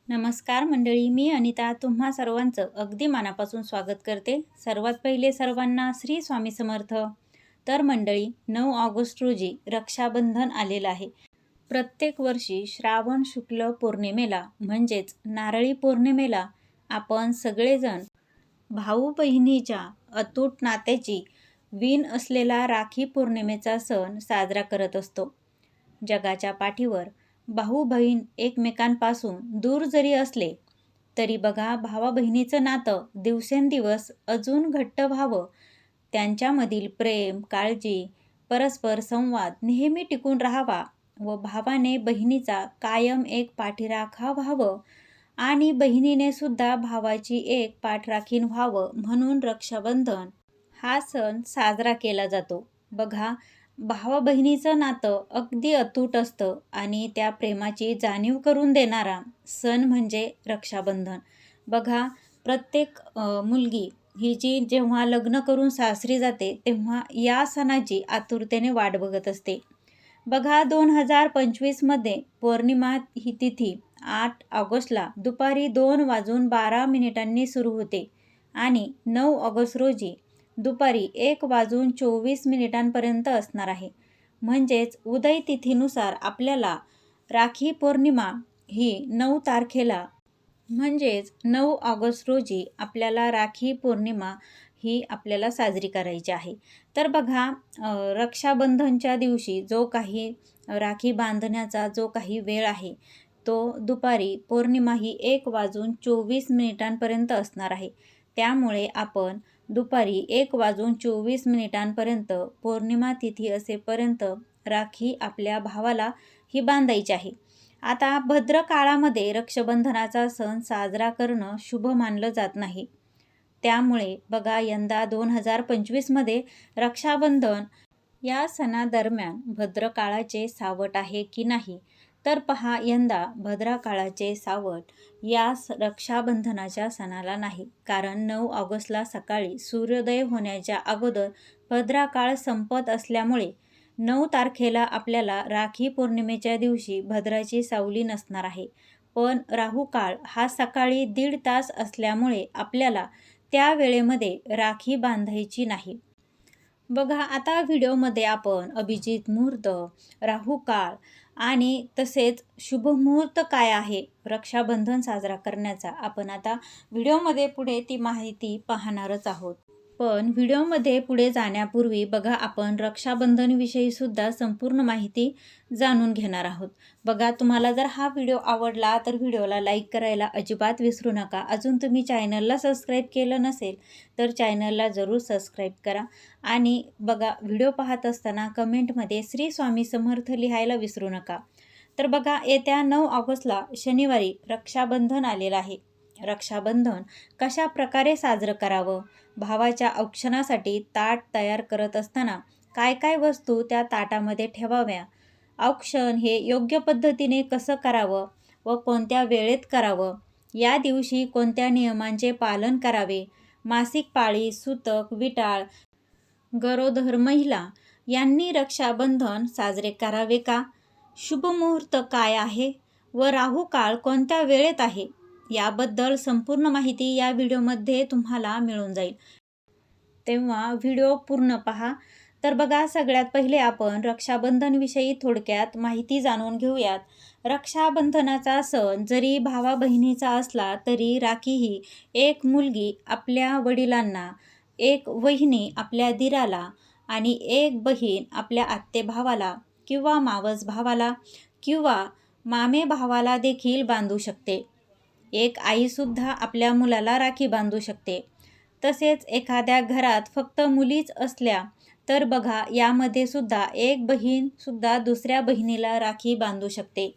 नमस्कार मंडळी, मी अनिता तुम्हा सर्वांचं अगदी मनापासून स्वागत करते. सर्वात पहिले सर्वांना श्री स्वामी समर्थ. तर मंडळी, 9 ऑगस्ट रोजी रक्षाबंधन आलेलं आहे. प्रत्येक वर्षी श्रावण शुक्ल पौर्णिमेला म्हणजेच नारळी पौर्णिमेला आपण सगळेजण भाऊ बहिणीच्या अतूट नात्याची वीण असलेला राखी पौर्णिमेचा सण साजरा करत असतो. जगाच्या पाठीवर भाऊ बहीण एकमेकांपासून दूर जरी असले तरी बघा, भावा बहिणीचं नातं दिवसेंदिवस अजून घट्ट व्हावं, त्यांच्यामधील प्रेम, काळजी, परस्पर संवाद नेहमी टिकून राहावा व भावाने बहिणीचा कायम एक पाठीराखा व्हावं आणि बहिणीने सुद्धा भावाची एक पाठराखीण व्हावं म्हणून रक्षाबंधन हा सण साजरा केला जातो. बघा, भावा बहिणीचं नातं अगदी अतूट असतं आणि त्या प्रेमाची जाणीव करून देणारा सण म्हणजे रक्षाबंधन. बघा, प्रत्येक मुलगी ही जी जेव्हा लग्न करून सासरी जाते तेव्हा या सणाची आतुरतेने वाट बघत असते. बघा, 2025मध्ये पौर्णिमा ही तिथी 8 ऑगस्टला दुपारी 2:12 सुरू होते आणि 9 ऑगस्ट रोजी दुपारी 1:24 असणार आहे. म्हणजेच उदय तिथीनुसार आपल्याला राखी पौर्णिमा ही 9 तारखेला म्हणजेच 9 ऑगस्ट रोजी आपल्याला राखी पौर्णिमा ही आपल्याला साजरी करायची आहे. तर बघा, रक्षाबंधनच्या दिवशी जो काही राखी बांधण्याचा जो काही वेळ आहे तो दुपारी पौर्णिमा ही 1:24 असणार आहे. त्यामुळे आपण दुपारी 1:24 पौर्णिमा तिथी असेपर्यंत राखी आपल्या भावाला ही बांधायची आहे. आता भद्र काळामध्ये रक्षाबंधनाचा सण साजरा करणं शुभ मानलं जात नाही. त्यामुळे बघा, यंदा 2025मध्ये रक्षाबंधन या सणादरम्यान भद्र काळाचे सावट आहे की नाही, तर पहा, यंदा भद्रा काळाचे सावट या रक्षाबंधनाच्या सणाला नाही. कारण 9 ऑगस्टला सकाळी सूर्योदय होण्याच्या अगोदर भद्रा काळ संपत असल्यामुळे 9 तारखेला आपल्याला राखी पौर्णिमेच्या दिवशी भद्राची सावली नसणार आहे. पण राहू काळ हा सकाळी 1.5 तास असल्यामुळे आपल्याला त्या वेळेमध्ये राखी बांधायची नाही. बघा, आता व्हिडिओमध्ये आपण अभिजित मुहूर्त, राहू काळ आणि तसेच शुभ मुहूर्त काय आहे रक्षाबंधन साजरा करण्याचा, आपण आता व्हिडिओमध्ये पुढे ती माहिती पाहणारच आहोत. पण व्हिडिओमध्ये पुढे जाण्यापूर्वी बघा, आपण रक्षाबंधनविषयी सुद्धा संपूर्ण माहिती जाणून घेणार आहोत. बघा, तुम्हाला जर हा व्हिडिओ आवडला तर व्हिडिओला लाईक करायला अजिबात विसरू नका. अजून तुम्ही चॅनलला सबस्क्राईब केलं नसेल तर चॅनलला जरूर सबस्क्राईब करा. आणि बघा, व्हिडिओ पाहत असताना कमेंटमध्ये श्री स्वामी समर्थ लिहायला विसरू नका. तर बघा, येत्या 9 ऑगस्टला शनिवारी रक्षाबंधन आलेलं आहे. रक्षाबंधन कशा प्रकारे साजरं करावं, भावाच्या औक्षणासाठी ताट तयार करत असताना काय काय वस्तू त्या ताटामध्ये ठेवाव्या, औक्षण हे योग्य पद्धतीने कसं करावं व कोणत्या वेळेत करावं, या दिवशी कोणत्या नियमांचे पालन करावे, मासिक पाळी, सूतक, विटाळ, गरोदर महिला यांनी रक्षाबंधन साजरे करावे का, शुभ मुहूर्त काय आहे व राहू काळ कोणत्या वेळेत आहे, याबद्दल संपूर्ण माहिती या व्हिडिओमध्ये तुम्हाला मिळून जाईल. तेव्हा व्हिडिओ पूर्ण पहा. तर बघा, सगळ्यात पहिले आपण रक्षाबंधनविषयी थोडक्यात माहिती जाणून घेऊयात. रक्षाबंधनाचा सण जरी भावा बहिणीचा असला तरी राखी ही एक मुलगी आपल्या वडिलांना, एक वहिनी आपल्या दिराला आणि एक बहीण आपल्या आत्ते भावाला किंवा मावस भावाला किंवा मामे भावाला देखील बांधू शकते. एक आईसुद्धा आपल्या मुलाला राखी बांधू शकते. तसेच एखाद्या घरात फक्त मुलीच असल्या तर बघा, यामध्ये सुद्धा एक बहीण सुद्धा दुसऱ्या बहिणीला राखी बांधू शकते.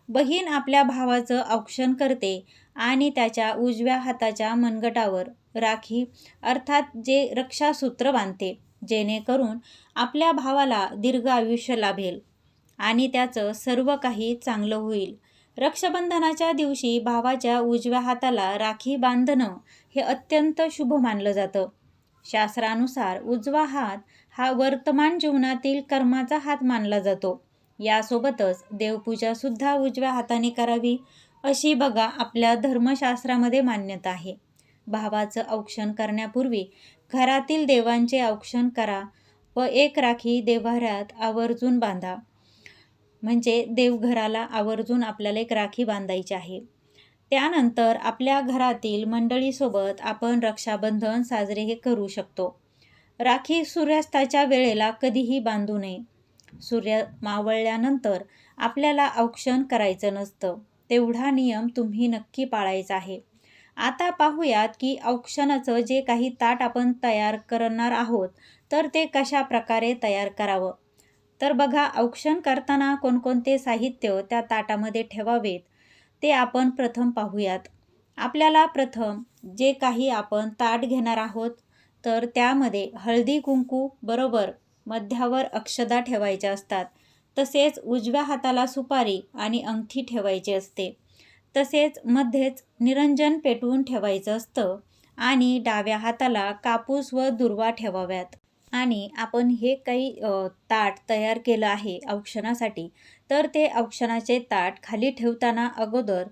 बहीण आपल्या भावाचं औक्षण करते आणि त्याच्या उजव्या हाताच्या मनगटावर राखी अर्थात जे रक्षासूत्र बांधते, जेणेकरून आपल्या भावाला दीर्घ आयुष्य लाभेल आणि त्याचं सर्व काही चांगलं होईल. रक्षाबंधनाच्या दिवशी भावाच्या उजव्या हाताला राखी बांधणं हे अत्यंत शुभ मानलं जातं. शास्त्रानुसार उजवा हात हा वर्तमान जीवनातील कर्माचा हात मानला जातो. यासोबतच देवपूजा सुद्धा उजव्या हाताने करावी अशी बघा आपल्या धर्मशास्त्रामध्ये मान्यता आहे. भावाचं औक्षण करण्यापूर्वी घरातील देवांचे औक्षण करा व एक राखी देव्हाऱ्यात आवर्जून बांधा. म्हणजे देवघराला आवर्जून आपल्याला एक राखी बांधायची आहे. त्यानंतर आपल्या घरातील मंडळीसोबत आपण रक्षाबंधन साजरे हे करू शकतो. राखी सूर्यास्ताच्या वेळेला कधीही बांधू नये. सूर्य मावळल्यानंतर आपल्याला औक्षण करायचं नसतं. तेवढा नियम तुम्ही नक्की पाळायचा आहे. आता पाहूयात की औक्षणाचं जे काही ताट आपण तयार करणार आहोत, तर ते कशा प्रकारे तयार करावं. तर बघा, औक्षण करताना कोणकोणते साहित्य त्या ताटामध्ये ठेवावेत ते आपण प्रथम पाहूयात. आपल्याला प्रथम जे काही आपण ताट घेणार आहोत, तर त्यामध्ये हळदी कुंकू बरोबर मध्यावर अक्षदा ठेवायच्या असतात. तसेच उजव्या हाताला सुपारी आणि अंगठी ठेवायची असते. तसेच मध्येच निरंजन पेटवून ठेवायचं असतं आणि डाव्या हाताला कापूस व दुर्वा ठेवाव्यात. आणि आपण हे काही ताट तयार केलं आहे औक्षणासाठी, तर ते औक्षणाचे ताट खाली ठेवताना अगोदर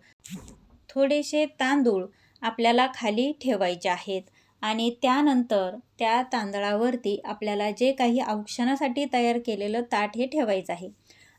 थोडेसे तांदूळ आपल्याला खाली ठेवायचे आहेत आणि त्यानंतर त्या तांदळावरती आपल्याला जे काही औक्षणासाठी तयार केलेलं ताट हे ठेवायचं आहे.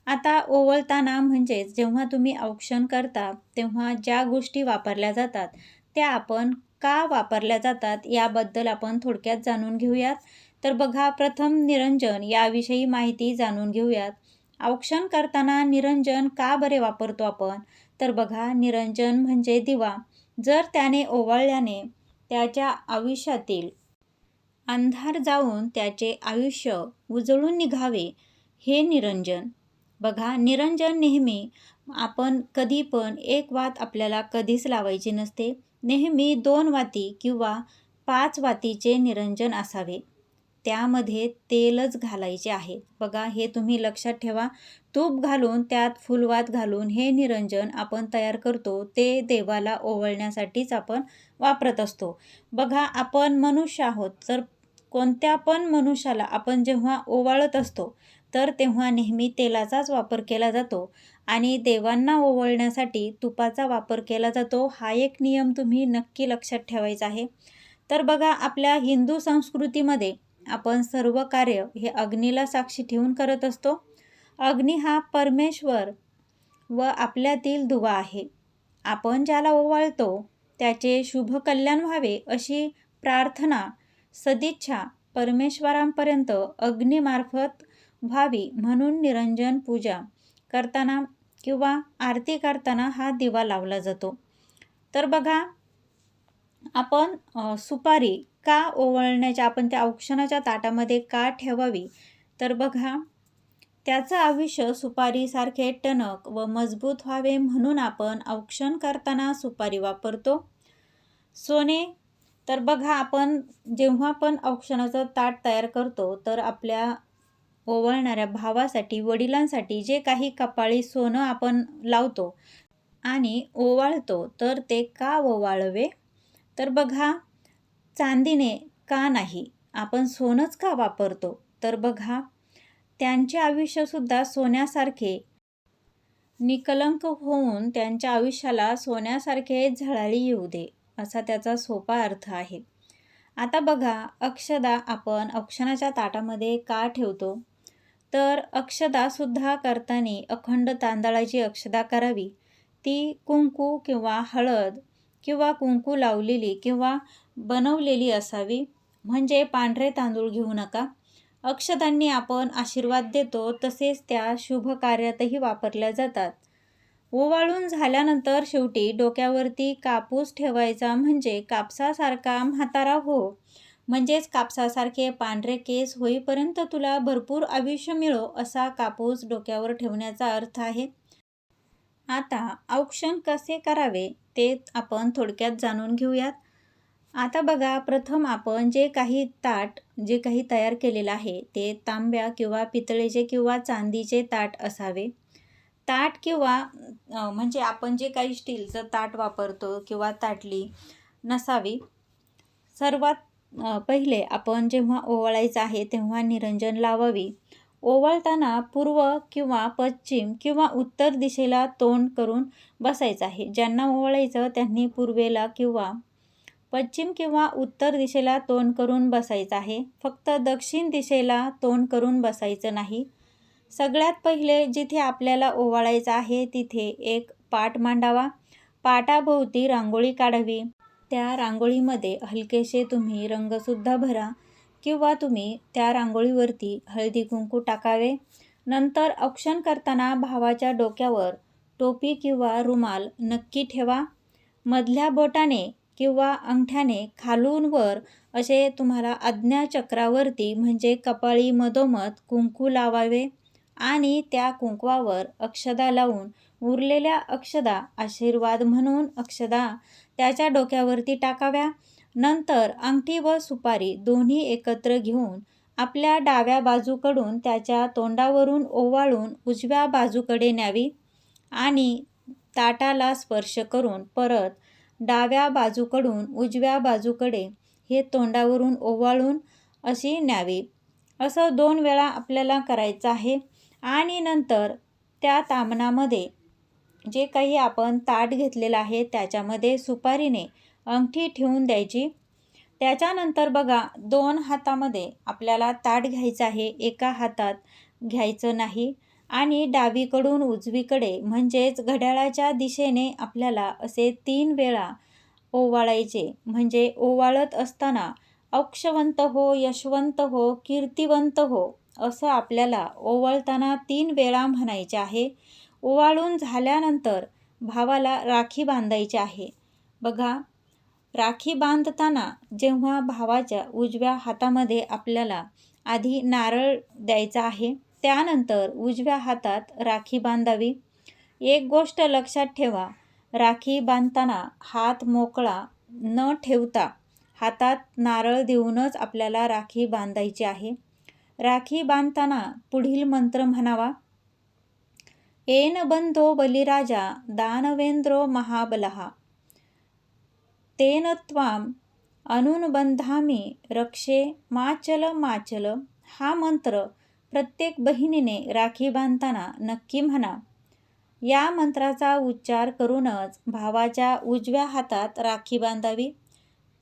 आता ओवाळताना म्हणजेच जेव्हा तुम्ही औक्षण करता तेव्हा ज्या गोष्टी वापरल्या जातात त्या आपण का वापरल्या जातात याबद्दल आपण थोडक्यात जाणून घेऊयात. तर बघा, प्रथम निरंजन याविषयी माहिती जाणून घेऊयात. औक्षण करताना निरंजन का बरे वापरतो आपण? तर बघा, निरंजन म्हणजे दिवा. जर त्याने ओवाळल्याने त्याच्या आयुष्यातील अंधार जाऊन त्याचे आयुष्य उजळून निघावे, हे निरंजन. बघा, निरंजन नेहमी आपण कधी पण एक वात आपल्याला कधीच लावायची नसते. नेहमी 2 वाती किंवा 5 वातीचे निरंजन असावे. त्यामध्ये तेलच घालायचे आहे. बघा, हे तुम्ही लक्षात ठेवा. तूप घालून त्यात फुलवात घालून हे निरंजन आपण तयार करतो, ते देवाला ओवाळण्यासाठीच आपण वापरत असतो. बघा, आपण मनुष्य आहोत, तर कोणत्या पण मनुष्याला आपण जेव्हा ओवाळत असतो तर तेव्हा नेहमी तेलाचाच वापर केला जातो आणि देवांना ओवाळण्यासाठी तुपाचा वापर केला जातो. हा एक नियम तुम्ही नक्की लक्षात ठेवायचा आहे. तर बघा, आपल्या हिंदू संस्कृतीमध्ये आपण सर्व कार्य हे अग्नीला साक्षी ठेवून करत असतो. अग्नी हा परमेश्वर व आपल्यातील दुवा आहे. आपण ज्याला ओवाळतो त्याचे शुभ कल्याण व्हावे अशी प्रार्थना, सदिच्छा परमेश्वरांपर्यंत अग्नीमार्फत व्हावी म्हणून निरंजन पूजा करताना किंवा आरती करताना हा दिवा लावला जातो. तर बघा, आपण सुपारी का ओवाळण्याच्या आपण त्या औक्षणाच्या ताटामध्ये का ठेवावी? तर बघा, त्याचं आयुष्य सुपारीसारखे टणक व मजबूत व्हावे म्हणून आपण औक्षण करताना सुपारी वापरतो. सोने, तर बघा, आपण जेव्हा पण औक्षणाचं ताट तयार करतो तर आपल्या ओवाळणाऱ्या भावासाठी, वडिलांसाठी जे काही कपाळी सोनं आपण लावतो आणि ओवाळतो, तर ते का ओवाळवे? तर बघा, चांदीने का नाही, आपण सोनंच का वापरतो? तर बघा, त्यांचे आयुष्यसुद्धा सोन्यासारखे निकलंक होऊन त्यांच्या आयुष्याला सोन्यासारखे झळाळी येऊ दे, असा त्याचा सोपा अर्थ आहे. आता बघा, अक्षदा आपण औक्षणाच्या ताटामध्ये का ठेवतो? तर अक्षदासुद्धा करताना अखंड तांदळाची अक्षदा करावी. ती कुंकू किंवा हळद किंवा कुंकू लावलेली किंवा बनवलेली असावी. म्हणजे पांढरे तांदूळ घेऊ नका. अक्षदांनी आपण आशीर्वाद देतो, तसेच त्या शुभ कार्यातही वापरल्या जातात. ओवाळून झाल्यानंतर शेवटी डोक्यावरती कापूस ठेवायचा, म्हणजे कापसासारखा म्हातारा हो, म्हणजेच कापसासारखे पांढरे केस होईपर्यंत तुला भरपूर आयुष्य मिळो, असा कापूस डोक्यावर ठेवण्याचा अर्थ आहे. आता औक्षण कसे करावे ते आपण थोडक्यात जाणून घेऊयात. आता बघा, प्रथम आपण जे काही ताट जे काही तयार केलेलं आहे ते तांब्या किंवा पितळेचे किंवा चांदीचे ताट असावे. ताट किंवा म्हणजे आपण जे काही स्टीलचं ताट वापरतो किंवा ताटली नसावी. सर्वात पहिले आपण जेव्हा ओवाळायचं आहे तेव्हा निरंजन लावावी. ओवाळताना पूर्व किंवा पश्चिम किंवा उत्तर दिशेला तोंड करून बसायचं आहे. ज्यांना ओवाळायचं त्यांनी पूर्वेला किंवा पश्चिम किंवा उत्तर दिशेला तोंड करून बसायचं आहे. फक्त दक्षिण दिशेला तोंड करून बसायचं नाही. सगळ्यात पहिले जिथे आपल्याला ओवाळायचं आहे तिथे एक पाट मांडावा. पाटाभोवती रांगोळी काढावी. त्या रांगोळीमध्ये हलकेसे तुम्ही रंगसुद्धा भरा किंवा तुम्ही त्या रांगोळीवरती हळदी कुंकू टाकावे. नंतर औक्षण करताना भावाच्या डोक्यावर टोपी किंवा रुमाल नक्की ठेवा. मधल्या बोटाने किंवा अंगठ्याने खालून वर असे तुम्हाला आज्ञाचक्रावरती म्हणजे कपाळी मधोमध कुंकू लावावे आणि त्या कुंकवावर अक्षदा लावून उरलेल्या अक्षदा आशीर्वाद म्हणून अक्षदा त्याच्या डोक्यावरती टाकाव्या. नंतर अंगठी व सुपारी दोन्ही एकत्र घेऊन आपल्या डाव्या बाजूकडून त्याच्या तोंडावरून ओवाळून उजव्या बाजूकडे न्यावी आणि ताटाला स्पर्श करून परत डाव्या बाजूकडून उजव्या बाजूकडे हे तोंडावरून ओवाळून अशी न्यावी. असं 2 वेळा आपल्याला करायचं आहे. आणि नंतर त्या तामणामध्ये जे काही आपण ताट घेतलेलं आहे त्याच्यामध्ये सुपारीने अंगठी ठेवून द्यायची. त्याच्यानंतर बघा 2 हातामध्ये आपल्याला ताट घ्यायचं आहे, एका हातात घ्यायचं नाही. आणि डावीकडून उजवीकडे म्हणजेच घड्याळाच्या दिशेने आपल्याला असे 3 वेळा ओवाळायचे. म्हणजे ओवाळत असताना औक्षवंत हो, यशवंत हो, कीर्तिवंत हो असं आपल्याला ओवाळताना 3 वेळा म्हणायचे आहे. ओवाळून झाल्यानंतर भावाला राखी बांधायची आहे. बघा, राखी बांधताना जेव्हा भावाच्या उजव्या हातामध्ये आपल्याला आधी नारळ द्यायचा आहे, त्यानंतर उजव्या हातात राखी बांधावी. एक गोष्ट लक्षात ठेवा, राखी बांधताना हात मोकळा न ठेवता हातात नारळ देऊनच आपल्याला राखी बांधायची आहे. राखी बांधताना पुढील मंत्र म्हणावा. येन बंधो बलिराजा दानवेंद्रो महाबलः तेन त्वाम अनुबंधामी रक्षे माचल माचल. हा मंत्र प्रत्येक बहिणीने राखी बांधताना नक्की म्हणा. या मंत्राचा उच्चार करूनच भावाच्या उजव्या हातात राखी बांधावी.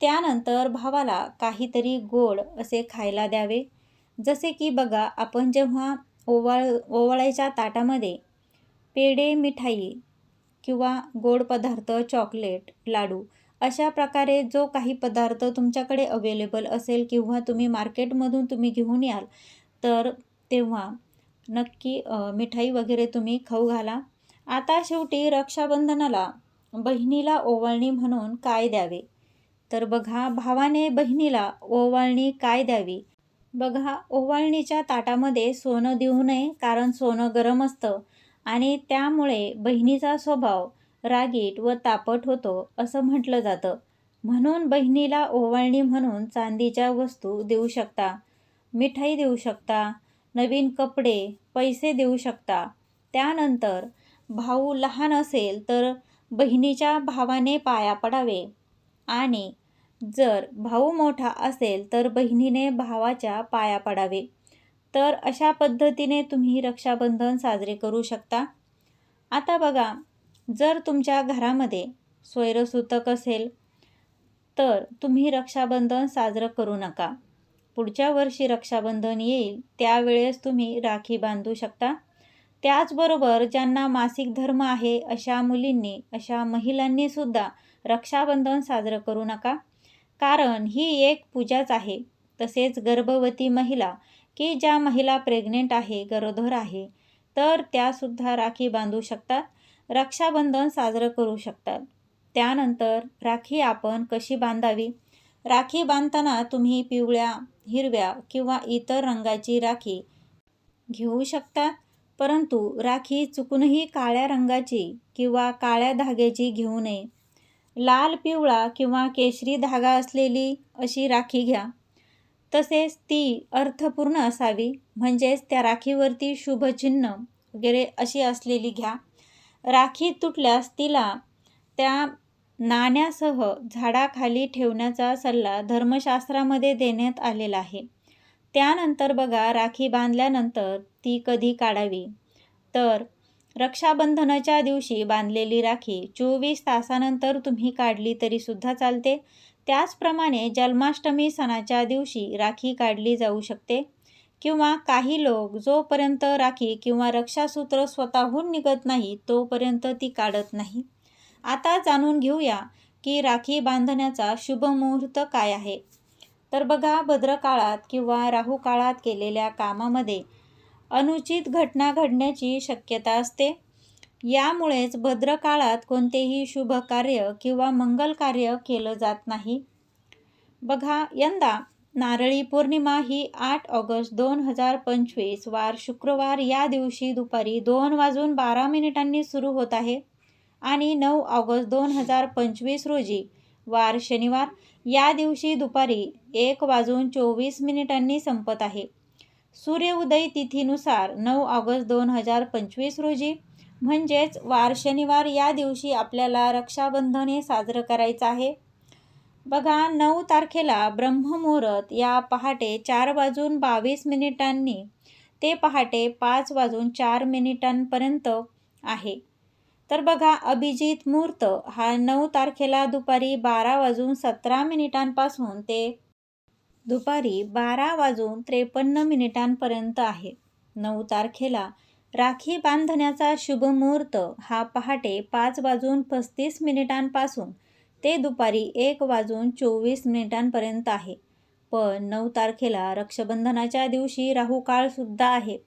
त्यानंतर भावाला काहीतरी गोड असे खायला द्यावे. जसे की बघा, आपण जेव्हा ओवाळायच्या ताटामध्ये पेढे, मिठाई किंवा गोड पदार्थ, चॉकलेट, लाडू अशा प्रकारे जो काही पदार्थ तुमच्याकडे अवेलेबल असेल किंवा तुम्ही मार्केटमधून तुम्ही घेऊन याल तर तेव्हा नक्की मिठाई वगैरे तुम्ही खाऊ घाला. आता शेवटी रक्षाबंधनाला बहिणीला ओवाळणी म्हणून काय द्यावे? तर बघा, भावाने बहिणीला ओवाळणी काय द्यावी? बघा, ओवाळणीच्या ताटामध्ये सोनं देऊ नये, कारण सोनं गरम असतं आणि त्यामुळे बहिणीचा स्वभाव रागीट व तापट होतो असं म्हटलं जातं. म्हणून बहिणीला ओवाळणी म्हणून चांदीच्या वस्तू देऊ शकता, मिठाई देऊ शकता, नवीन कपडे, पैसे देऊ शकता. त्यानंतर भाऊ लहान असेल तर बहिणीच्या भावाने पाया पडावे आणि जर भाऊ मोठा असेल तर बहिणीने भावाच्या पाया पडावे. तर अशा पद्धतीने तुम्ही रक्षाबंधन साजरे करू शकता. आता बघा, जर तुमच्या घरामध्ये स्वैरसूतक असेल तर तुम्ही रक्षाबंधन साजरं करू नका. पुढच्या वर्षी रक्षाबंधन येईल त्यावेळेस तुम्ही राखी बांधू शकता. त्याचबरोबर ज्यांना मासिक धर्म आहे अशा मुलींनी, अशा महिलांनी सुद्धा रक्षाबंधन साजरं करू नका, कारण ही एक पूजाच आहे. तसेच गर्भवती महिला की ज्या महिला प्रेग्नेंट आहे, गरोदर आहे, तर त्यासुद्धा राखी बांधू शकतात, रक्षाबंधन साजरं करू शकतात. त्यानंतर राखी आपण कशी बांधावी? राखी बांधताना तुम्ही पिवळ्या, हिरव्या किंवा इतर रंगाची राखी घेऊ शकता, परंतु राखी चुकूनही काळ्या रंगाची किंवा काळ्या धाग्याची घेऊ नये. लाल, पिवळा किंवा केशरी धागा असलेली अशी राखी घ्या. तसेच ती अर्थपूर्ण असावी, म्हणजेच त्या राखीवरती शुभचिन्ह वगैरे अशी असलेली घ्या. राखी तुटल्यास तिला त्या नाण्यासह झाडाखाली ठेवण्याचा सल्ला धर्मशास्त्रामध्ये देण्यात आलेला आहे. त्यानंतर बघा राखी बांधल्यानंतर ती कधी काढावी, तर रक्षाबंधनाच्या दिवशी बांधलेली राखी 24 तासानंतर तुम्ही काढली तरीसुद्धा चालते. त्याचप्रमाणे जन्माष्टमी सणाच्या दिवशी राखी काढली जाऊ शकते किंवा काही लोक जोपर्यंत राखी किंवा रक्षासूत्र स्वतःहून निघत नाही तोपर्यंत ती काढत नाही. आता जाणून घेऊया की राखी बांधण्याचा शुभ मुहूर्त काय आहे. तर बघा, भद्रकाळात किंवा राहू काळात केलेल्या कामामध्ये अनुचित घटना घडण्याची शक्यता असते. यामुळेच भद्रकाळात कोणतेही शुभ कार्य किंवा मंगल कार्य केलं जात नाही. बघा, यंदा नारळी पौर्णिमा ही 8 ऑगस्ट 2025 वार शुक्रवार या दिवशी दुपारी 2:12 सुरू होत आहे आणि 9 ऑगस्ट 2025 रोजी वार शनिवार या दिवशी दुपारी 1:24 संपत आहे. सूर्योदय तिथीनुसार 9 ऑगस्ट 2025 रोजी म्हणजेच वार शनिवार या दिवशी आपल्याला रक्षाबंधन हे साजरं करायचं आहे. बघा, 9 तारखेला ब्रह्ममुहूर्त या पहाटे 4:22 ते पहाटे 5:04 आहे. तर बघा, अभिजित मुहूर्त हा 9 तारखेला दुपारी 12:17 पासून ते दुपारी 12:53 आहे. 9 तारखेला राखी बांधण्याचा शुभ मुहूर्त हा पहाटे 5:35 पासून ते दुपारी 1:24 आहे. पण 9 तारखेला रक्षाबंधनाच्या दिवशी राहू काळ सुद्धा आहे.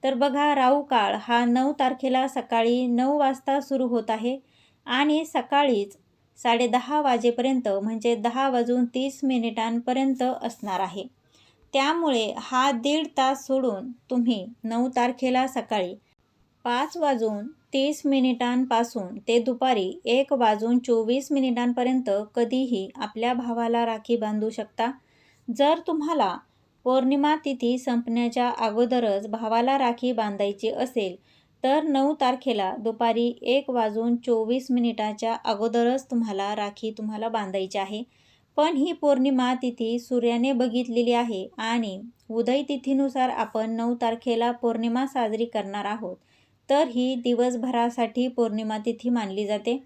तर बघा, राहू काळ हा 9 तारखेला सकाळी 9 वाजता सुरू होत आहे आणि सकाळीच 10:30 वाजेपर्यंत म्हणजे 10:30 असणार आहे. त्यामुळे हा 1.5 तास सोडून तुम्ही 9 तारखेला सकाळी 5:30 पासून ते दुपारी 1:24 कधीही आपल्या भावाला राखी बांधू शकता. जर तुम्हाला पौर्णिमा तिथी संपण्याच्या अगोदरच भावाला राखी बांधायची असेल तर 9 तारखेला दुपारी 1:24 अगोदरच तुम्हाला बांधायची आहे. पण ही पौर्णिमा तिथी सूर्याने बघितलेली आहे आणि उदय तिथीनुसार आपण 9 तारखेला पौर्णिमा साजरी करणार आहोत. तर ही दिवसभरासाठी पौर्णिमा तिथी मानली जाते.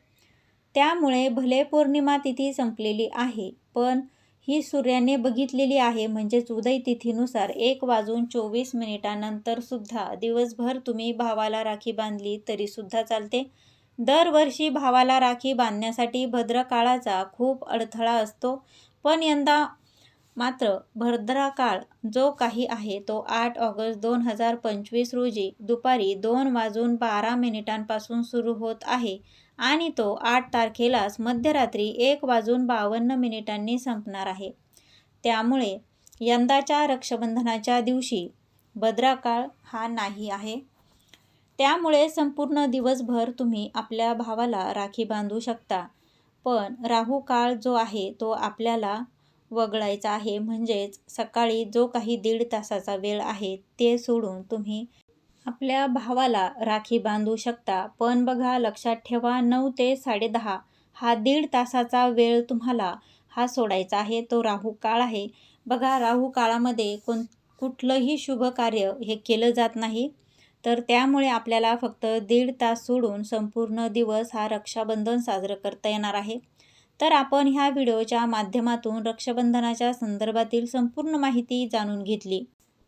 त्यामुळे भले पौर्णिमा तिथी संपलेली आहे पण ही सूर्याने बघितलेली आहे म्हणजेच उदय तिथीनुसार 1:24 नंतर सुद्धा दिवसभर तुम्ही भावाला राखी बांधली तरीसुद्धा चालते. दरवर्षी भावाला राखी बांधण्यासाठी भद्रकाळाचा खूप अडथळा असतो, पण यंदा मात्र भद्रकाळ जो काही आहे तो 8 ऑगस्ट 2025 रोजी दुपारी 2:12 पासून सुरू होत आहे आणि तो 8 तारखेलाच मध्यरात्री 1:52 संपणार आहे. त्यामुळे यंदाच्या रक्षाबंधनाच्या दिवशी भद्रकाळ हा नाही आहे. त्यामुळे संपूर्ण दिवसभर तुम्ही आपल्या भावाला राखी बांधू शकता. पण राहू काळ जो आहे तो आपल्याला वगळायचा आहे, म्हणजेच सकाळी जो काही 1.5 तासाचा वेळ आहे ते सोडून तुम्ही आपल्या भावाला राखी बांधू शकता. पण बघा, लक्षात ठेवा, 9 ते 10:30 हा 1.5 तासाचा वेळ तुम्हाला हा सोडायचा आहे, तो राहू काळ आहे. बघा, राहू काळामध्ये कुठलंही शुभ कार्य हे केलं जात नाही. तर त्यामुळे आपल्याला फक्त 1.5 तास सोडून संपूर्ण दिवस हा रक्षाबंधन साजरं करता येणार आहे. तर आपण ह्या व्हिडिओच्या माध्यमातून रक्षाबंधनाच्या संदर्भातील संपूर्ण माहिती जाणून घेतली.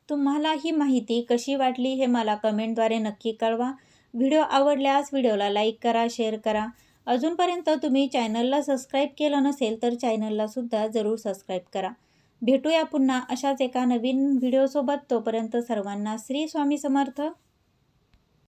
तुम्हाला ही माहिती कशी वाटली हे मला कमेंटद्वारे नक्की कळवा. व्हिडिओ आवडल्यास व्हिडिओला लाईक करा, शेअर करा. अजूनपर्यंत तुम्ही चॅनलला सबस्क्राईब केलं नसेल तर चॅनलला सुद्धा जरूर सबस्क्राईब करा. भेटूया पुन्हा अशाच एका नवीन व्हिडिओसोबत. तोपर्यंत सर्वांना श्री स्वामी समर्थ.